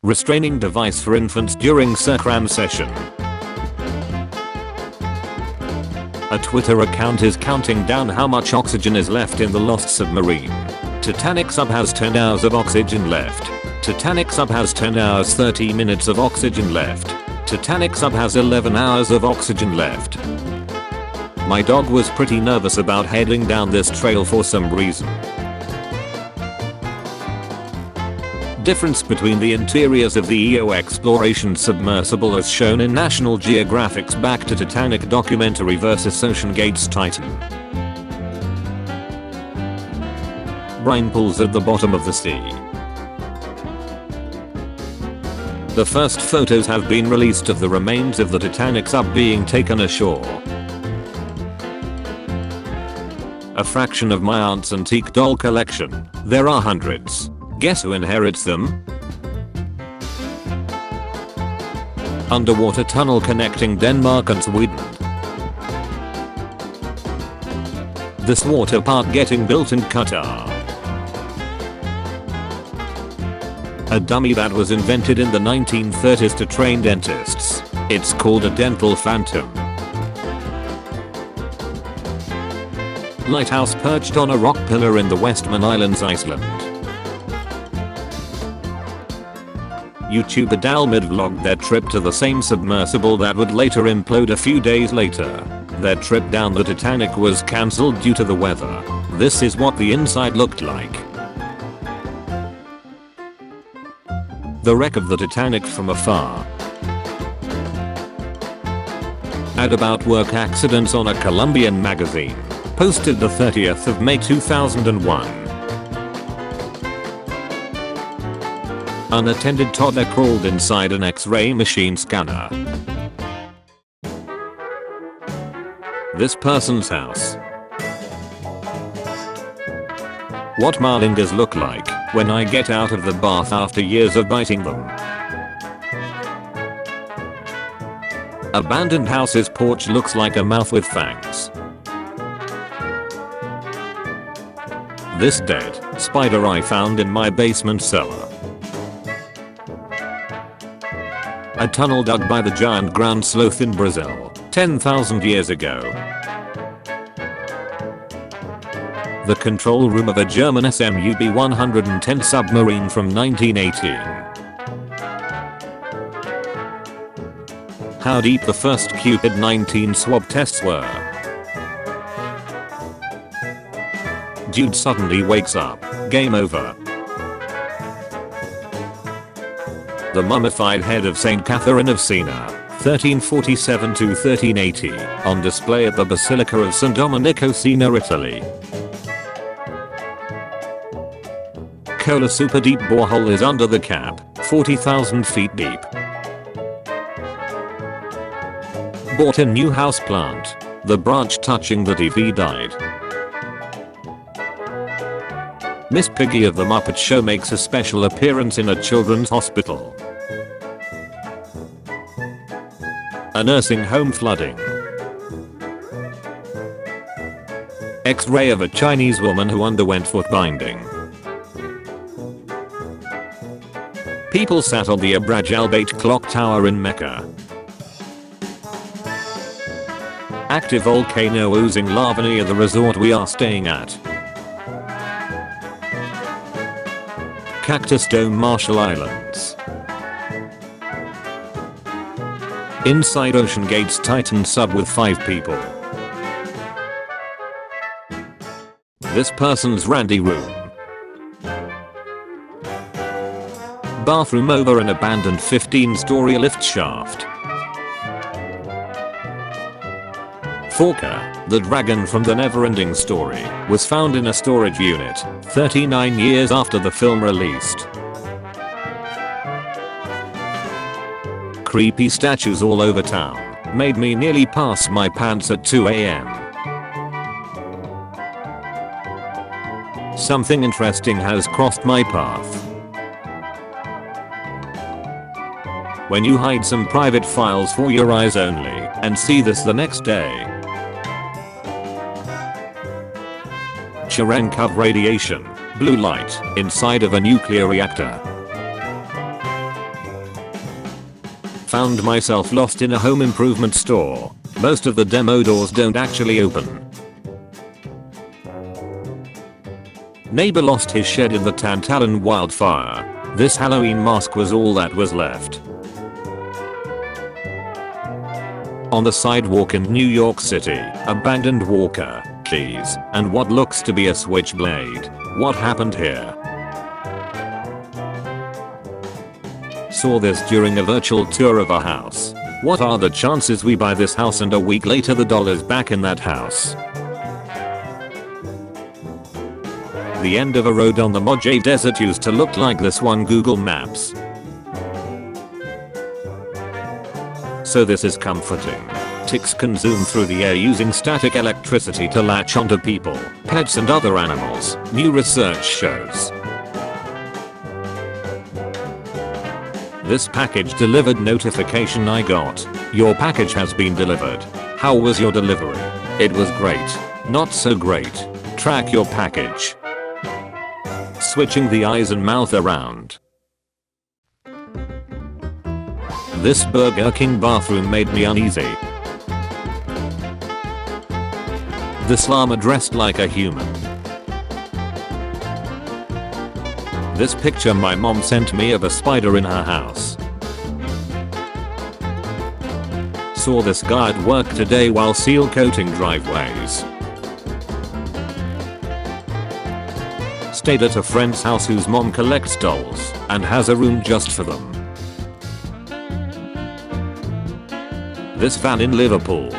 Restraining device for infants during CERCRAM session. A Twitter account is counting down how much oxygen is left in the lost submarine. Titanic sub has 10 hours of oxygen left. Titanic sub has 10 hours 30 minutes of oxygen left. Titanic sub has 11 hours of oxygen left. My dog was pretty nervous about heading down this trail for some reason. Difference between the interiors of the EO exploration submersible as shown in National Geographic's Back to Titanic documentary versus OceanGate's Titan. Brine pools at the bottom of the sea. The first photos have been released of the remains of the Titanic sub being taken ashore. A fraction of my aunt's antique doll collection. There are hundreds. Guess who inherits them? Underwater tunnel connecting Denmark and Sweden. This water park getting built in Qatar. A dummy that was invented in the 1930s to train dentists. It's called a dental phantom. Lighthouse perched on a rock pillar in the Westman Islands, Iceland. YouTuber Dalmid vlogged their trip to the same submersible that would later implode a few days later. Their trip down the Titanic was cancelled due to the weather. This is what the inside looked like. The wreck of the Titanic from afar. Ad about work accidents on a Colombian magazine. Posted the 30th of May 2001. Unattended toddler crawled inside an X-ray machine scanner. This person's house. What marlingas look like when I get out of the bath after years of biting them. Abandoned house's porch looks like a mouth with fangs. This dead spider I found in my basement cellar. A tunnel dug by the giant ground sloth in Brazil 10,000 years ago. The control room of a German SMUB-110 submarine from 1918. How deep the first Cupid 19 swab tests were. Dude suddenly wakes up. Game over. The mummified head of Saint Catherine of Siena, 1347 to 1380, on display at the Basilica of San Domenico, Siena, Italy. Cola super deep borehole is under the cap, 40,000 feet deep. Bought a new house plant. The branch touching the TV died. Miss Piggy of the Muppet Show makes a special appearance in a children's hospital. A nursing home flooding. X-ray of a Chinese woman who underwent foot binding. People sat on the Abraj al-Bayt clock tower in Mecca. Active volcano oozing lava near the resort we are staying at. Cactus Dome, Marshall Islands. Inside OceanGate's Titan sub with 5 people. This person's randy room. Bathroom over an abandoned 15-story lift shaft. Forker, the dragon from the Neverending Story, was found in a storage unit 39 years after the film released. Creepy statues all over town made me nearly pass my pants at 2 AM. Something interesting has crossed my path. When you hide some private files for your eyes only and see this the nechext day. Cherenkov radiation, blue light, inside of a nuclear reactor. Found myself lost in a home improvement store. Most of the demo doors don't actually open. Neighbor lost his shed in the Tantalin wildfire. This Halloween mask was all that was left. On the sidewalk in New York City, abandoned walker, keys, and what looks to be a switchblade. What happened here? Saw this during a virtual tour of a house. What are the chances we buy this house and a week later the dollar's back in that house? The end of a road on the Mojave Desert used to look like this on Google Maps. So this is comforting. Ticks can zoom through the air using static electricity to latch onto people, pets and other animals, new research shows. This package delivered notification I got. Your package has been delivered. How was your delivery? It was great. Not so great. Track your package. Switching the eyes and mouth around. This Burger King bathroom made me uneasy. This llama dressed like a human. This picture my mom sent me of a spider in her house. Saw this guy at work today while seal coating driveways. Stayed at a friend's house whose mom collects dolls and has a room just for them. This van in Liverpool.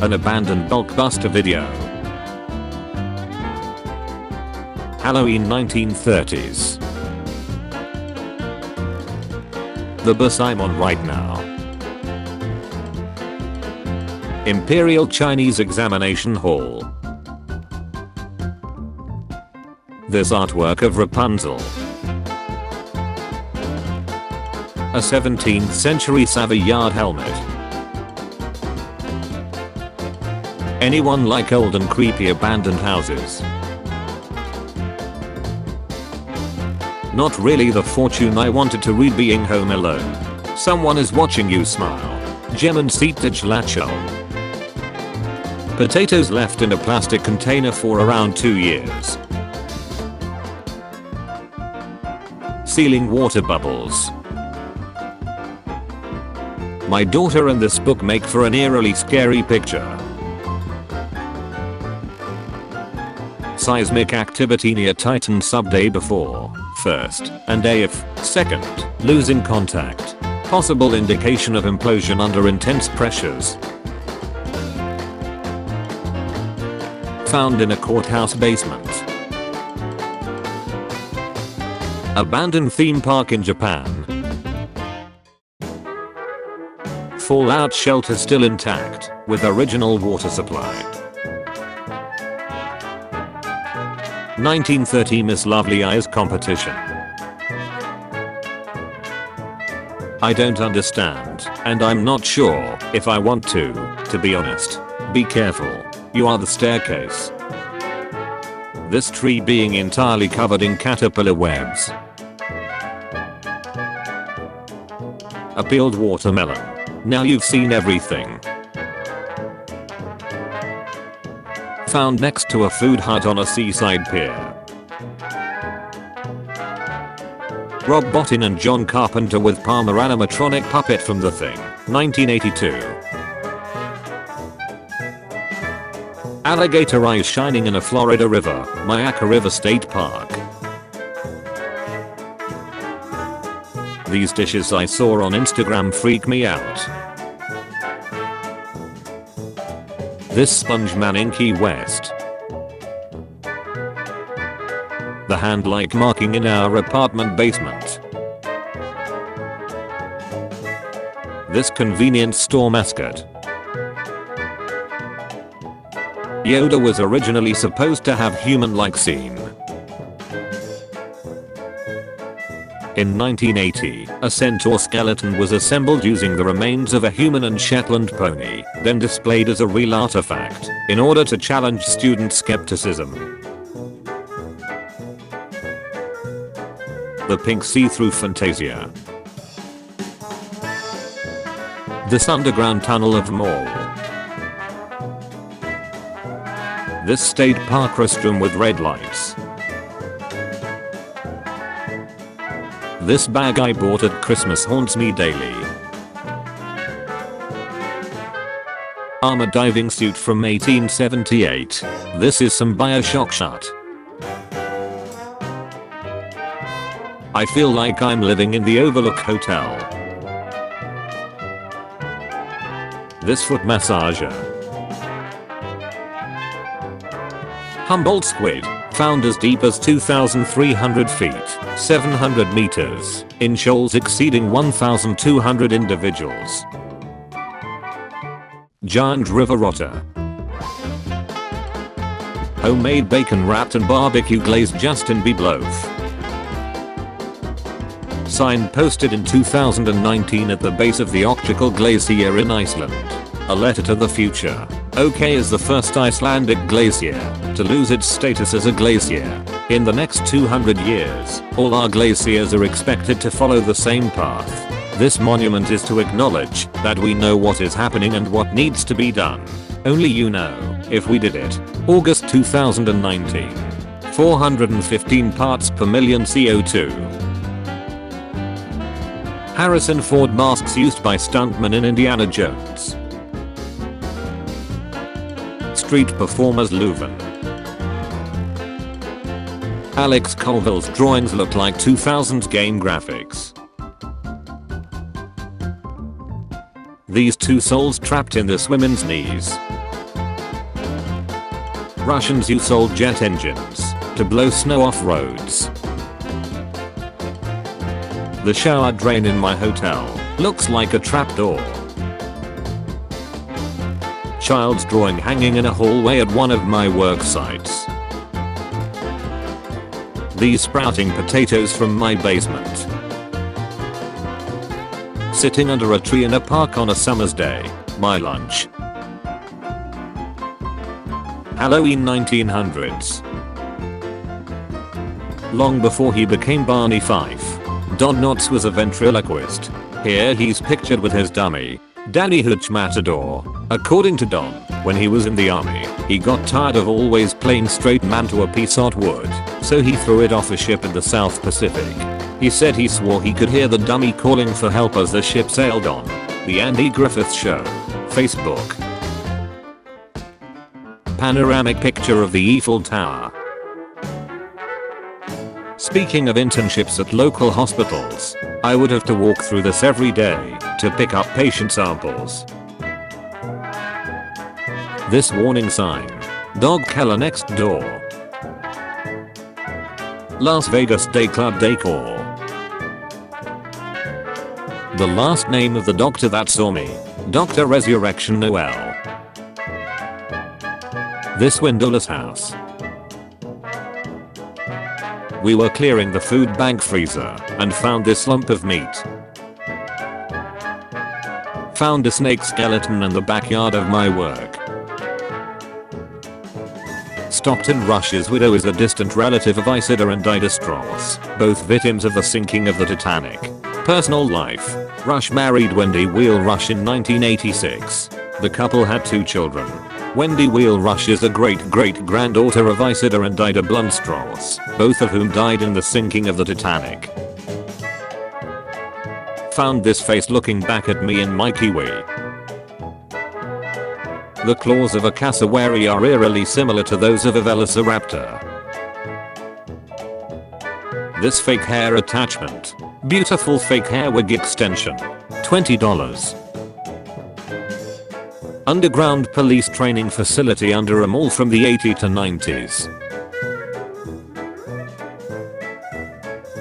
An abandoned blockbuster video. Halloween 1930s. The bus I'm on right now. Imperial Chinese Examination Hall. This artwork of Rapunzel. A 17th century Savoyard helmet. Anyone like old and creepy abandoned houses? Not really the fortune I wanted to read being home alone. Someone is watching you smile. Gem and seatage latchel. Potatoes left in a plastic container for around 2 years. Sealing water bubbles. My daughter and this book make for an eerily scary picture. Seismic activity near Titan sub day before, first, and AF, second, losing contact. Possible indication of implosion under intense pressures. Found in a courthouse basement. Abandoned theme park in Japan. Fallout shelter still intact, with original water supply. 1930 Miss Lovely Eyes competition. I don't understand, and I'm not sure if I want to be honest. Be careful. You are the staircase. This tree being entirely covered in caterpillar webs. A peeled watermelon. Now you've seen everything. Found next to a food hut on a seaside pier. Rob Bottin and John Carpenter with Palmer animatronic puppet from The Thing, 1982. Alligator eyes shining in a Florida river, Myakka River State Park. These dishes I saw on Instagram freak me out. This sponge man in Key West. The hand-like marking in our apartment basement. This convenience store mascot. Yoda was originally supposed to have human-like scene. In 1980, a centaur skeleton was assembled using the remains of a human and Shetland pony, then displayed as a real artifact, in order to challenge student skepticism. The pink see-through Fantasia. This underground tunnel of mall. This state park restroom with red lights. This bag I bought at Christmas haunts me daily. Armored diving suit from 1878. This is some Bioshock shit. I feel like I'm living in the Overlook Hotel. This foot massager. Humboldt squid, found as deep as 2,300 feet, 700 meters, in shoals exceeding 1,200 individuals. Giant river otter. Homemade bacon wrapped and barbecue glazed Justin Bieber loaf. Sign posted in 2019 at the base of the Octical Glacier in Iceland. A letter to the future. OK is the first Icelandic glacier to lose its status as a glacier. In the next 200 years, all our glaciers are expected to follow the same path. This monument is to acknowledge that we know what is happening and what needs to be done. Only you know if we did it. August 2019. 415 parts per million CO2. Harrison Ford masks used by stuntmen in Indiana Jones. Street performers Leuven. Alex Colville's drawings look like 2000s game graphics. These two souls trapped in this women's knees. Russians use old jet engines to blow snow off roads. The shower drain in my hotel looks like a trapdoor. Child's drawing hanging in a hallway at one of my work sites. These sprouting potatoes from my basement. Sitting under a tree in a park on a summer's day, my lunch. Halloween 1900s. Long before he became Barney Fife, Don Knotts was a ventriloquist. Here he's pictured with his dummy, Danny Hooch Matador. According to Don, when he was in the army, he got tired of always playing straight man to a piece of wood, so he threw it off a ship in the South Pacific. He said he swore he could hear the dummy calling for help as the ship sailed on. The Andy Griffith Show. Facebook. Panoramic picture of the Eiffel Tower. Speaking of internships at local hospitals, I would have to walk through this every day to pick up patient samples. This warning sign. Dog killer next door. Las Vegas Day Club decor. The last name of the doctor that saw me. Dr. Resurrection Noel. This windowless house. We were clearing the food bank freezer and found this lump of meat. Found a snake skeleton in the backyard of my work. Stockton Rush's widow is a distant relative of Isidore and Ida Strauss, both victims of the sinking of the Titanic. Personal life. Rush married Wendy Wheel Rush in 1986. The couple had 2 children. Wendy Wheel Rush is a great-great-granddaughter of Isidore and Ida Blunt Strauss, both of whom died in the sinking of the Titanic. Found this face looking back at me in my kiwi. The claws of a cassowary are eerily similar to those of a velociraptor. This fake hair attachment. Beautiful fake hair wig extension. $20. Underground police training facility under a mall from the 80s to 90s.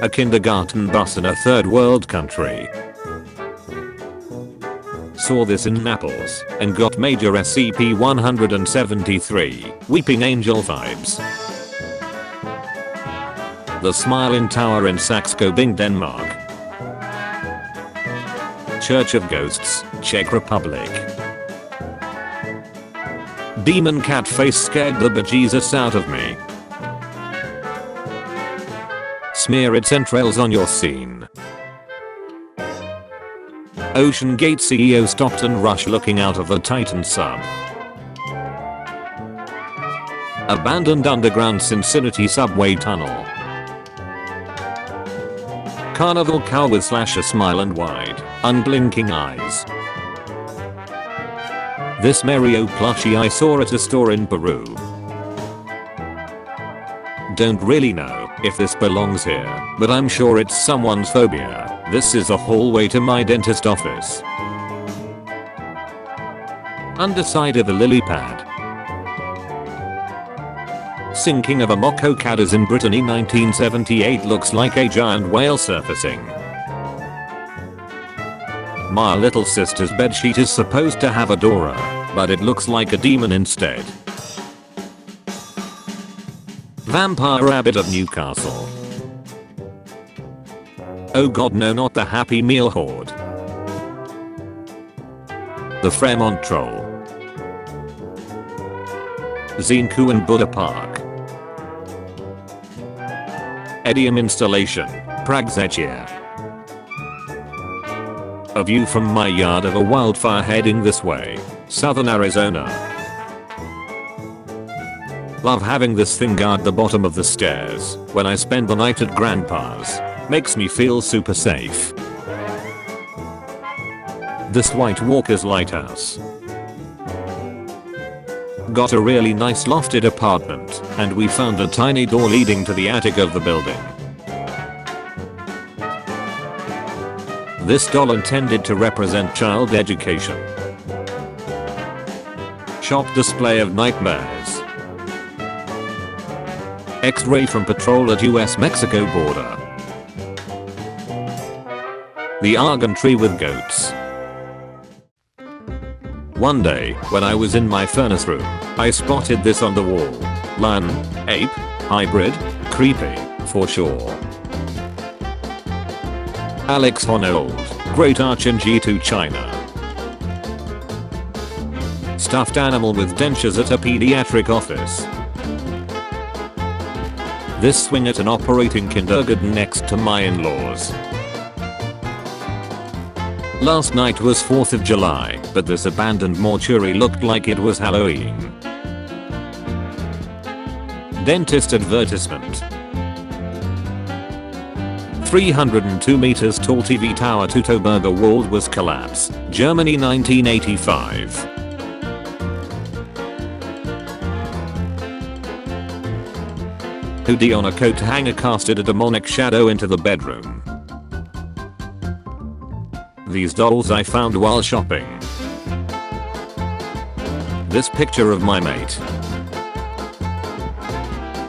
A kindergarten bus in a third world country. Saw this in Naples and got major SCP-173 Weeping Angel vibes. The Smiling Tower in Saxo-Bing, Denmark. Church of Ghosts, Czech Republic. Demon cat face scared the bejesus out of me. smear its entrails on your scene. Ocean Gate CEO Stockton Rush looking out of the Titan sub. Abandoned underground Cincinnati subway tunnel. Carnival cow with slasher smile and wide, unblinking eyes. This Mario plushie I saw at a store in Peru. Don't really know if this belongs here, but I'm sure it's someone's phobia. This is a hallway to my dentist office. Underside of a lily pad. Sinking of a Moko Cadiz in Brittany 1978 looks like a giant whale surfacing. My little sister's bedsheet is supposed to have a Dora, but it looks like a demon instead. Vampire Rabbit of Newcastle. Oh god no, not the Happy Meal Horde. The Fremont Troll. Xinku and Buddha Park. Edium installation, Pragzechia. A view from my yard of a wildfire heading this way, southern Arizona. Love having this thing guard the bottom of the stairs when I spend the night at grandpa's. Makes me feel super safe. This White Walker's lighthouse. Got a really nice lofted apartment, and we found a tiny door leading to the attic of the building. This doll intended to represent child education. Shop display of nightmares. X-ray from patrol at US-Mexico border. The Argon tree with goats. One day, when I was in my furnace room, I spotted this on the wall. Lion, ape, hybrid, creepy, for sure. Alex Honnold, Great Arch in G2 China. Stuffed animal with dentures at a pediatric office. This swing at an operating kindergarten next to my in-laws. Last night was 4th of July, but this abandoned mortuary looked like it was Halloween. Dentist advertisement. 302 meters tall TV tower Teutoburger wall was collapse, Germany 1985. Hoodie on a coat hanger casted a demonic shadow into the bedroom. These dolls I found while shopping. This picture of my mate.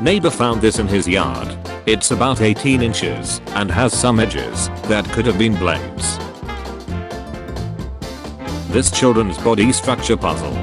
Neighbor found this in his yard. It's about 18 inches and has some edges that could have been blades. This children's body structure puzzle.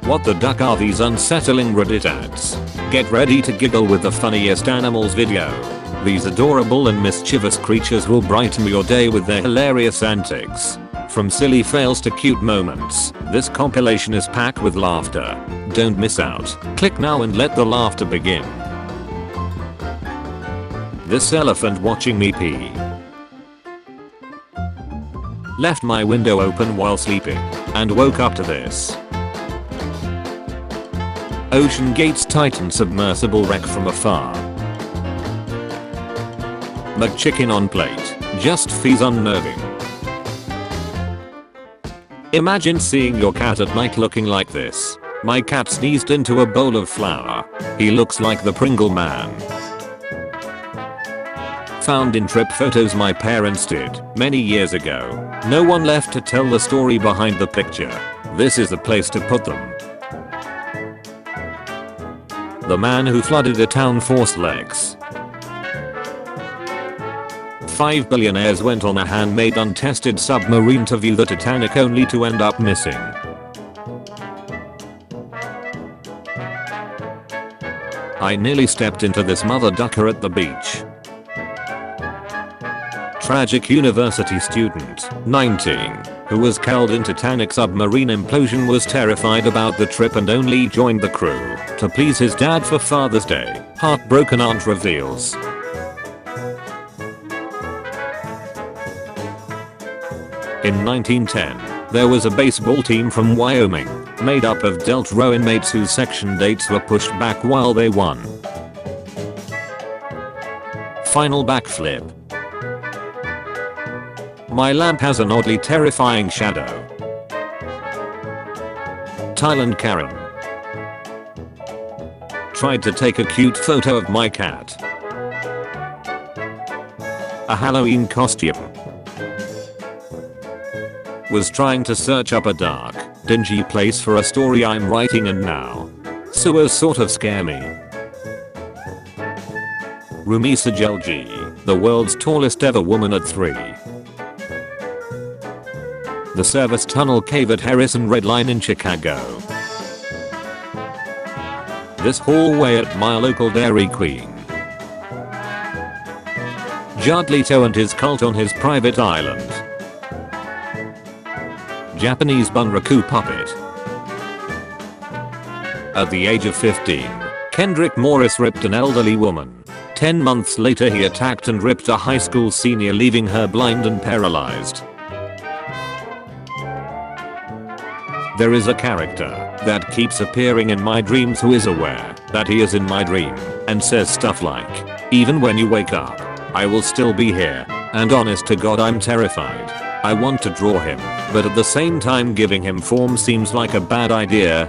What the duck are these unsettling Reddit ads? Get ready to giggle with the funniest animals video. These adorable and mischievous creatures will brighten your day with their hilarious antics. From silly fails to cute moments, this compilation is packed with laughter. Don't miss out. Click now and let the laughter begin. This elephant watching me pee. Left my window open while sleeping and woke up to this. Ocean Gate's Titan submersible wreck from afar. McChicken on plate, just feels unnerving. Imagine seeing your cat at night looking like this. My cat sneezed into a bowl of flour. He looks like the Pringle Man. Found in trip photos my parents did many years ago. No one left to tell the story behind the picture. This is the place to put them. The man who flooded a town forced legs. 5 billionaires went on a handmade untested submarine to view the Titanic only to end up missing. I nearly stepped into this mother ducker at the beach. Tragic university student, 19, who was killed in Titanic submarine implosion, was terrified about the trip and only joined the crew to please his dad for Father's Day. Heartbroken aunt reveals. In 1910, there was a baseball team from Wyoming, made up of Delt Row inmates whose section dates were pushed back while they won. Final backflip. My lamp has an oddly terrifying shadow. Thailand Karen tried to take a cute photo of my cat. A Halloween costume. Was trying to search up a dark, dingy place for a story I'm writing, and now sewers sort of scare me. Rumisa Jelji, the world's tallest ever woman at 3. The Service Tunnel Cave at Harrison Red Line in Chicago. This hallway at my local Dairy Queen. Jared Leto and his cult on his private island. Japanese Bunraku puppet. At the age of 15, Kendrick Morris ripped an elderly woman. 10 months later he attacked and ripped a high school senior, leaving her blind and paralyzed. There is a character that keeps appearing in my dreams who is aware that he is in my dream and says stuff like, "Even when you wake up, I will still be here," and honest to God I'm terrified. I want to draw him, but at the same time giving him form seems like a bad idea.